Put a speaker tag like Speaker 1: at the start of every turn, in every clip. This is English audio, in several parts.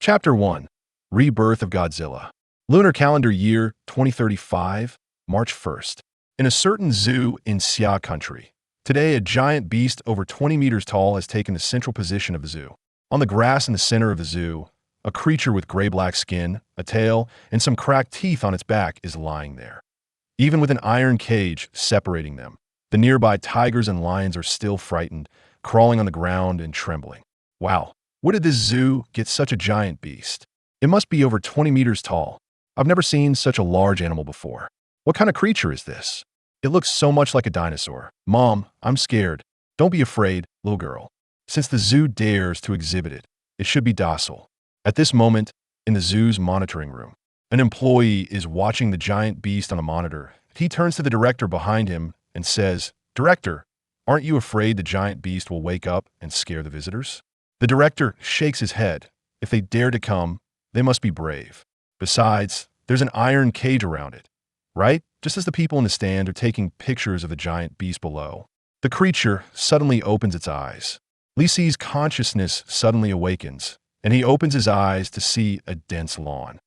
Speaker 1: Chapter 1. Rebirth of Godzilla. Lunar calendar year 2035, March 1st. In a certain zoo in Xia country. Today, a giant beast over 20 meters tall has taken the central position of the zoo. On the grass in the center of the zoo, a creature with gray-black skin, a tail, and some cracked teeth on its back is lying there. Even with an iron cage separating them, the nearby tigers and lions are still frightened, crawling on the ground and trembling. Wow. Where did this zoo get such a giant beast? It must be over 20 meters tall. I've never seen such a large animal before. What kind of creature is this? It looks so much like a dinosaur. Mom, I'm scared. Don't be afraid, little girl. Since the zoo dares to exhibit it, it should be docile. At this moment, in the zoo's monitoring room, an employee is watching the giant beast on a monitor. He turns to the director behind him and says, "Director, aren't you afraid the giant beast will wake up and scare the visitors?" The director shakes his head. If they dare to come, they must be brave. Besides, there's an iron cage around it, right? Just as the people in the stand are taking pictures of the giant beast below. The creature suddenly opens its eyes. Li Si's consciousness suddenly awakens, and he opens his eyes to see a dense lawn.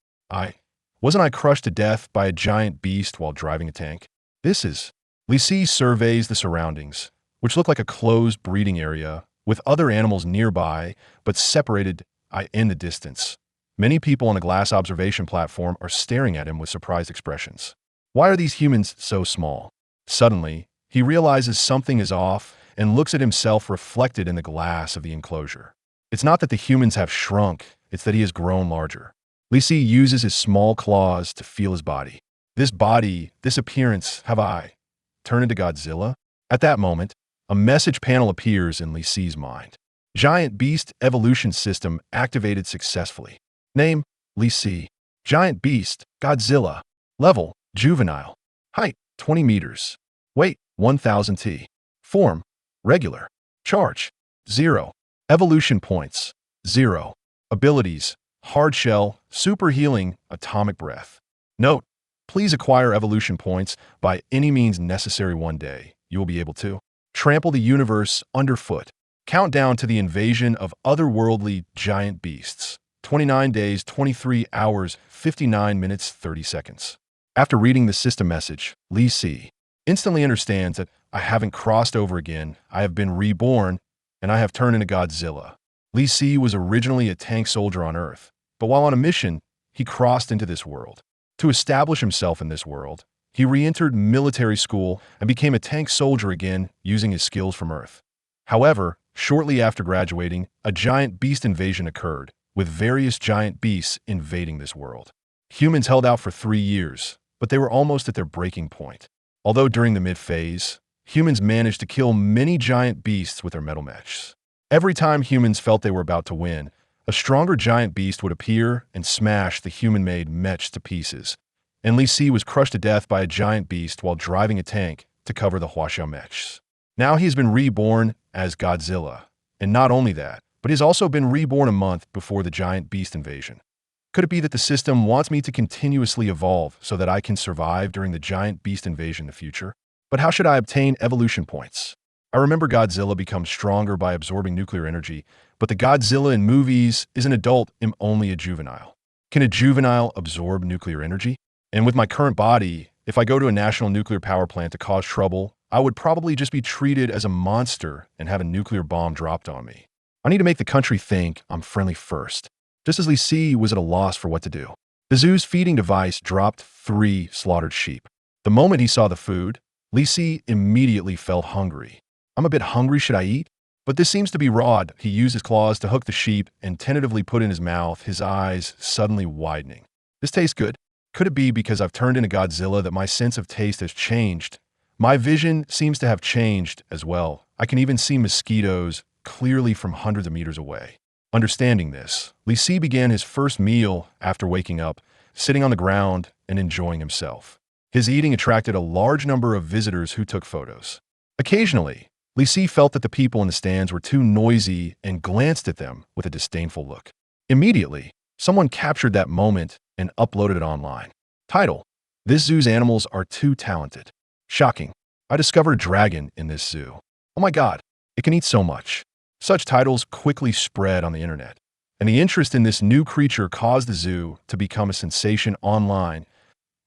Speaker 1: Wasn't I crushed to death by a giant beast while driving a tank? Li Si surveys the surroundings, which look like a closed breeding area with other animals nearby, but separated in the distance. Many people on a glass observation platform are staring at him with surprised expressions. Why are these humans so small? Suddenly, he realizes something is off and looks at himself reflected in the glass of the enclosure. It's not that the humans have shrunk, it's that he has grown larger. Li Si uses his small claws to feel his body. This body, this appearance, have I turned into Godzilla? At that moment, a message panel appears in Li Si's mind. Giant Beast Evolution System activated successfully. Name, Li Si. Giant Beast, Godzilla. Level, Juvenile. Height, 20 meters. Weight, 1000 T. Form, regular. Charge, 0. Evolution points, 0. Abilities, hard shell, super healing, atomic breath. Note, please acquire evolution points by any means necessary one day. You will be able to trample the universe underfoot. Countdown to the invasion of otherworldly giant beasts. 29 days, 23 hours, 59 minutes, 30 seconds. After reading the system message, Li Si instantly understands that I haven't crossed over again, I have been reborn, and I have turned into Godzilla. Li Si was originally a tank soldier on Earth, but while on a mission, he crossed into this world. To establish himself in this world, he re-entered military school and became a tank soldier again using his skills from Earth. However, shortly after graduating, a giant beast invasion occurred, with various giant beasts invading this world. Humans held out for 3 years, but they were almost at their breaking point. Although during the mid-phase, humans managed to kill many giant beasts with their metal mechs. Every time humans felt they were about to win, a stronger giant beast would appear and smash the human-made mechs to pieces, and Li Si was crushed to death by a giant beast while driving a tank to cover the Huaxiao mechs. Now he has been reborn as Godzilla, and not only that, but he's also been reborn a month before the giant beast invasion. Could it be that the system wants me to continuously evolve so that I can survive during the giant beast invasion in the future? But how should I obtain evolution points? I remember Godzilla becomes stronger by absorbing nuclear energy, but the Godzilla in movies is an adult and only a juvenile. Can a juvenile absorb nuclear energy? And with my current body, if I go to a national nuclear power plant to cause trouble, I would probably just be treated as a monster and have a nuclear bomb dropped on me. I need to make the country think I'm friendly first. Just as Li Si was at a loss for what to do. The zoo's feeding device dropped 3 slaughtered sheep. The moment he saw the food, Li Si immediately felt hungry. I'm a bit hungry, should I eat? But this seems to be raw. He used his claws to hook the sheep and tentatively put in his mouth, his eyes suddenly widening. This tastes good. Could it be because I've turned into Godzilla that my sense of taste has changed? My vision seems to have changed as well. I can even see mosquitoes clearly from hundreds of meters away. Understanding this, Li Si began his first meal after waking up, sitting on the ground and enjoying himself. His eating attracted a large number of visitors who took photos. Occasionally, Li Si felt that the people in the stands were too noisy and glanced at them with a disdainful look. Immediately, someone captured that moment and uploaded it online. Title: This zoo's animals are too talented. Shocking. I discovered a dragon in this zoo. Oh my god, it can eat so much. Such titles quickly spread on the internet. and the interest in this new creature caused the zoo to become a sensation online.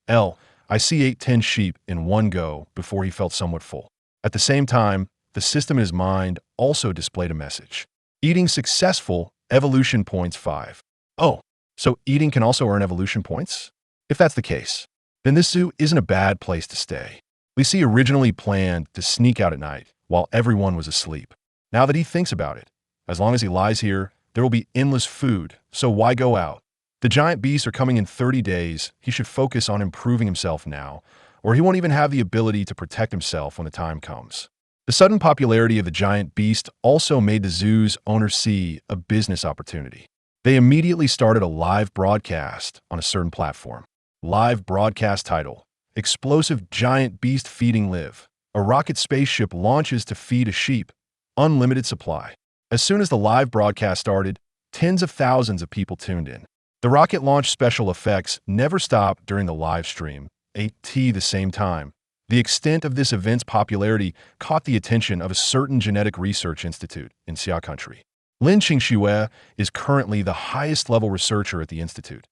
Speaker 1: I see 8-10 sheep in one go before he felt somewhat full. At the same time, the system in his mind also displayed a message. Eating successful, evolution points 5. Oh, so eating can also earn evolution points? If that's the case, then this zoo isn't a bad place to stay. Li Si originally planned to sneak out at night while everyone was asleep. Now that he thinks about it, as long as he lies here, there will be endless food, so why go out? The giant beasts are coming in 30 days. He should focus on improving himself now, or he won't even have the ability to protect himself when the time comes. The sudden popularity of the giant beast also made the zoo's owner see a business opportunity. They immediately started a live broadcast on a certain platform. Live broadcast title: Explosive Giant Beast Feeding Live. A rocket spaceship launches to feed a sheep. Unlimited supply. As soon as the live broadcast started, tens of thousands of people tuned in. The rocket launch special effects never stopped during the live stream, at the same time. The extent of this event's popularity caught the attention of a certain genetic research institute in Xia Country. Lin Qingxue is currently the highest-level researcher at the institute.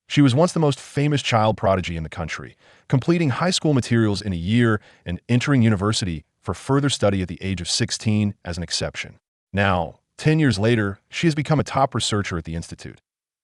Speaker 1: She was once the most famous child prodigy in the country, completing high school materials in a year and entering university for further study at the age of 16 as an exception. Now, 10 years later, she has become a top researcher at the institute.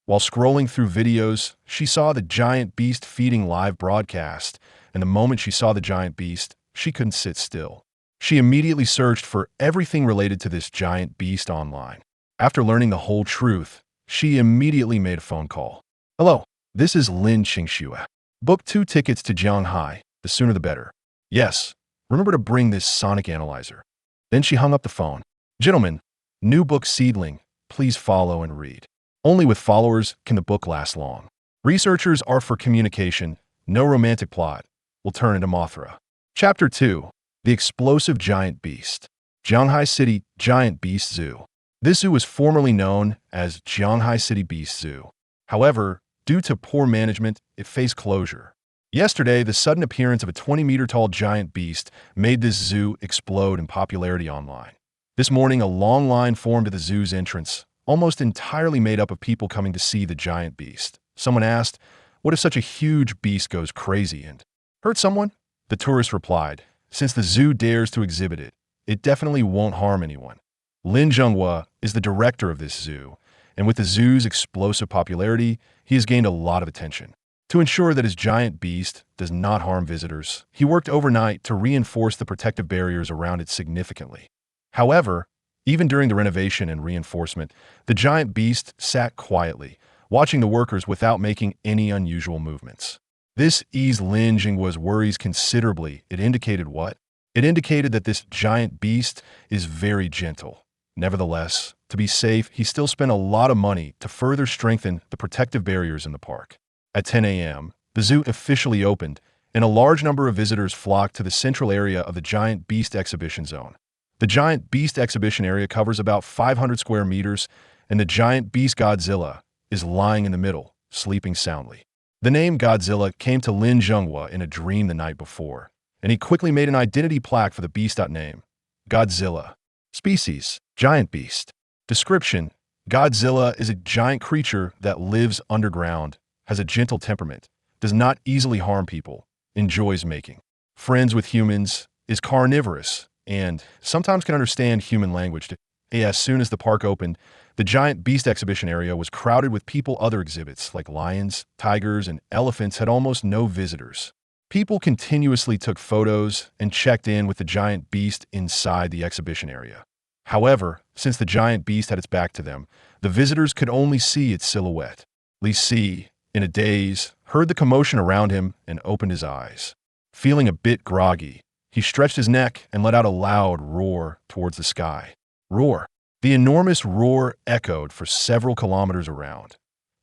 Speaker 1: While scrolling through videos, she saw the giant beast feeding live broadcast, and the moment she saw the giant beast, she couldn't sit still. She immediately searched for everything related to this giant beast online. After learning the whole truth, she immediately made a phone call. Hello, this is Lin Qingxue. Book 2 tickets to Shanghai, the sooner the better. Yes, remember to bring this sonic analyzer. Then she hung up the phone. Gentlemen, new book Seedling, please follow and read. Only with followers can the book last long. Researchers are for communication, no romantic plot. Will turn into Mothra. Chapter 2. The Explosive Giant Beast. Shanghai City Giant Beast Zoo. This zoo was formerly known as Shanghai City Beast Zoo. However, due to poor management, it faced closure. Yesterday, the sudden appearance of a 20-meter-tall giant beast made this zoo explode in popularity online. This morning, a long line formed at the zoo's entrance, almost entirely made up of people coming to see the giant beast. Someone asked, what if such a huge beast goes crazy and hurt someone? The tourist replied, since the zoo dares to exhibit it, it definitely won't harm anyone. Lin Zhenghua is the director of this zoo, and with the zoo's explosive popularity, he has gained a lot of attention. To ensure that his giant beast does not harm visitors, he worked overnight to reinforce the protective barriers around it significantly. However, even during the renovation and reinforcement, the giant beast sat quietly, watching the workers without making any unusual movements. This eased Lin Zhenghua's worries considerably. It indicated what? It indicated that this giant beast is very gentle. Nevertheless, to be safe, he still spent a lot of money to further strengthen the protective barriers in the park. At 10 a.m., the zoo officially opened, and a large number of visitors flocked to the central area of the Giant Beast Exhibition Zone. The Giant Beast Exhibition area covers about 500 square meters, and the giant beast Godzilla is lying in the middle, sleeping soundly. The name Godzilla came to Lin Zhenghua in a dream the night before, and he quickly made an identity plaque for the beast. Name: Godzilla. Species: giant beast. Description: Godzilla is a giant creature that lives underground, has a gentle temperament, does not easily harm people, enjoys making friends with humans, is carnivorous, and sometimes can understand human language. As soon as the park opened, the Giant Beast Exhibition area was crowded with people. Other exhibits, like lions, tigers, and elephants, had almost no visitors. People continuously took photos and checked in with the giant beast inside the exhibition area. However, since the giant beast had its back to them, the visitors could only see its silhouette. Li Si, in a daze, heard the commotion around him and opened his eyes. Feeling a bit groggy, he stretched his neck and let out a loud roar towards the sky. Roar. The enormous roar echoed for several kilometers around.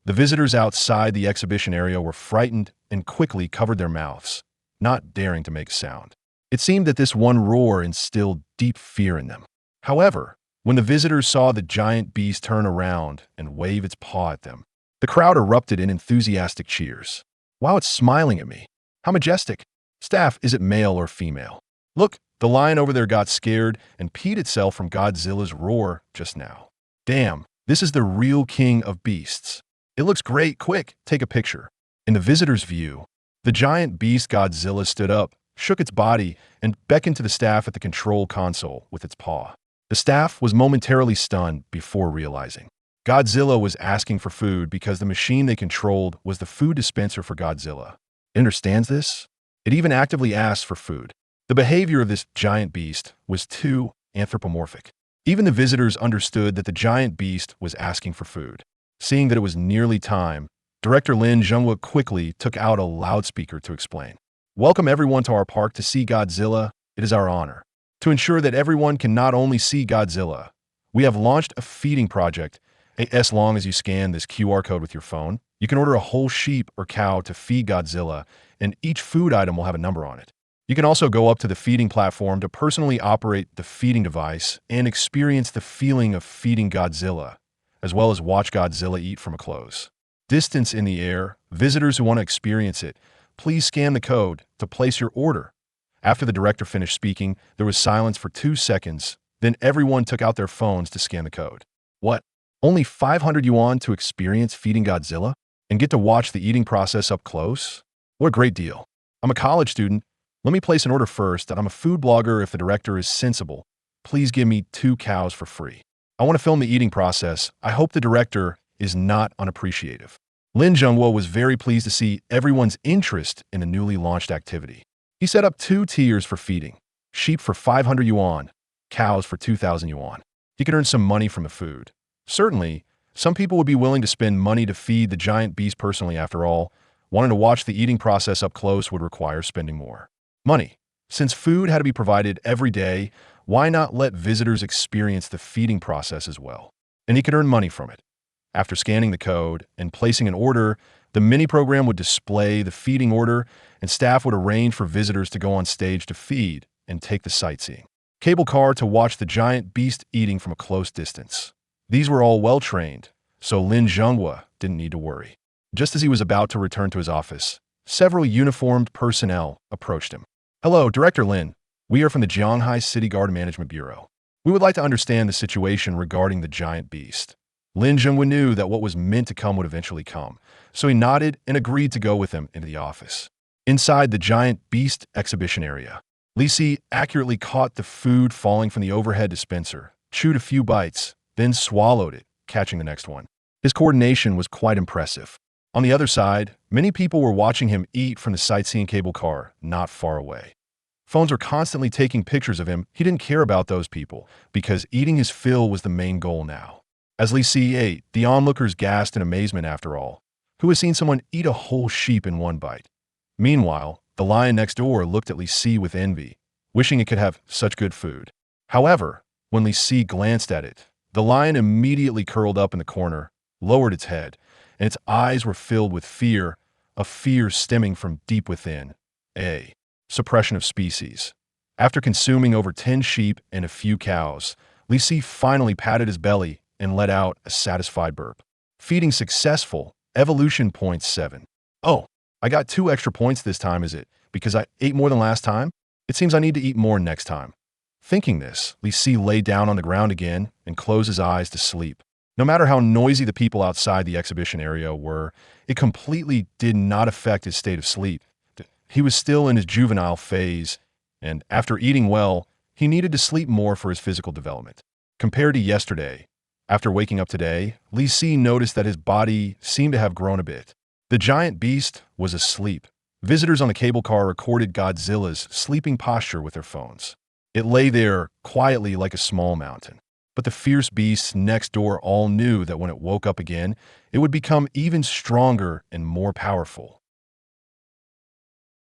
Speaker 1: The visitors outside the exhibition area were frightened and quickly covered their mouths, not daring to make a sound. It seemed that this one roar instilled deep fear in them. However, when the visitors saw the giant beast turn around and wave its paw at them, the crowd erupted in enthusiastic cheers. Wow, it's smiling at me. How majestic. Staff, is it male or female? Look, the lion over there got scared and peed itself from Godzilla's roar just now. Damn, This is the real king of beasts. It looks great. Quick, take a picture. In the visitor's view, the giant beast Godzilla stood up, shook its body, and beckoned to the staff at the control console with its paw. The staff was momentarily stunned before realizing Godzilla was asking for food because the machine they controlled was the food dispenser for Godzilla. It understands this? It even actively asks for food. The behavior of this giant beast was too anthropomorphic. Even the visitors understood that the giant beast was asking for food. Seeing that it was nearly time, Director Lin Zhenghua quickly took out a loudspeaker to explain. Welcome everyone to our park to see Godzilla. It is our honor. To ensure that everyone can not only see Godzilla, we have launched a feeding project. As long as you scan this QR code with your phone, you can order a whole sheep or cow to feed Godzilla, and each food item will have a number on it. You can also go up to the feeding platform to personally operate the feeding device and experience the feeling of feeding Godzilla, as well as watch Godzilla eat from a close distance in the air. Visitors who want to experience it, please scan the code to place your order. After the director finished speaking, there was silence for 2 seconds. Then everyone took out their phones to scan the code. What? Only 500 yuan to experience feeding Godzilla and get to watch the eating process up close? What a great deal. I'm a college student. Let me place an order first, and I'm a food blogger. If the director is sensible, please give me 2 cows for free. I want to film the eating process. I hope the director is not unappreciative. Lin Zhenghua was very pleased to see everyone's interest in the newly launched activity. He set up 2 tiers for feeding: sheep for 500 yuan, cows for 2,000 yuan. He could earn some money from the food. Certainly, some people would be willing to spend money to feed the giant beast personally. After all, wanting to watch the eating process up close would require spending more money. Since food had to be provided every day, why not let visitors experience the feeding process as well? And he could earn money from it. After scanning the code and placing an order, the mini program would display the feeding order, and staff would arrange for visitors to go on stage to feed and take the sightseeing cable car to watch the giant beast eating from a close distance. These were all well-trained, so Lin Zhenghua didn't need to worry. Just as he was about to return to his office, several uniformed personnel approached him. Hello, Director Lin. We are from the Jianghai City Guard Management Bureau. We would like to understand the situation regarding the giant beast. Lin Zhenghua knew that what was meant to come would eventually come, so he nodded and agreed to go with him into the office. Inside the giant beast exhibition area, Li Si accurately caught the food falling from the overhead dispenser, chewed a few bites, then swallowed it, catching the next one. His coordination was quite impressive. On the other side, many people were watching him eat from the sightseeing cable car not far away. Phones were constantly taking pictures of him. He didn't care about those people because eating his fill was the main goal now. As Li Si ate, the onlookers gasped in amazement. After all, who has seen someone eat a whole sheep in one bite? Meanwhile, the lion next door looked at Li Si with envy, wishing it could have such good food. However, when Li Si glanced at it, the lion immediately curled up in the corner, lowered its head, and its eyes were filled with fear, a fear stemming from deep within. A suppression of species. After consuming over 10 sheep and a few cows, Li Si finally patted his belly and let out a satisfied burp. Feeding successful. Evolution point 7. Oh, I got 2 extra points this time. Is it because I ate more than last time? It seems I need to eat more next time. Thinking this, Li Si lay down on the ground again and closed his eyes to sleep. No matter how noisy the people outside the exhibition area were, it completely did not affect his state of sleep. He was still in his juvenile phase, and after eating well, he needed to sleep more for his physical development. Compared to yesterday, after waking up today, Li Si noticed that his body seemed to have grown a bit. The giant beast was asleep. Visitors on the cable car recorded Godzilla's sleeping posture with their phones. It lay there quietly like a small mountain. But the fierce beasts next door all knew that when it woke up again, it would become even stronger and more powerful.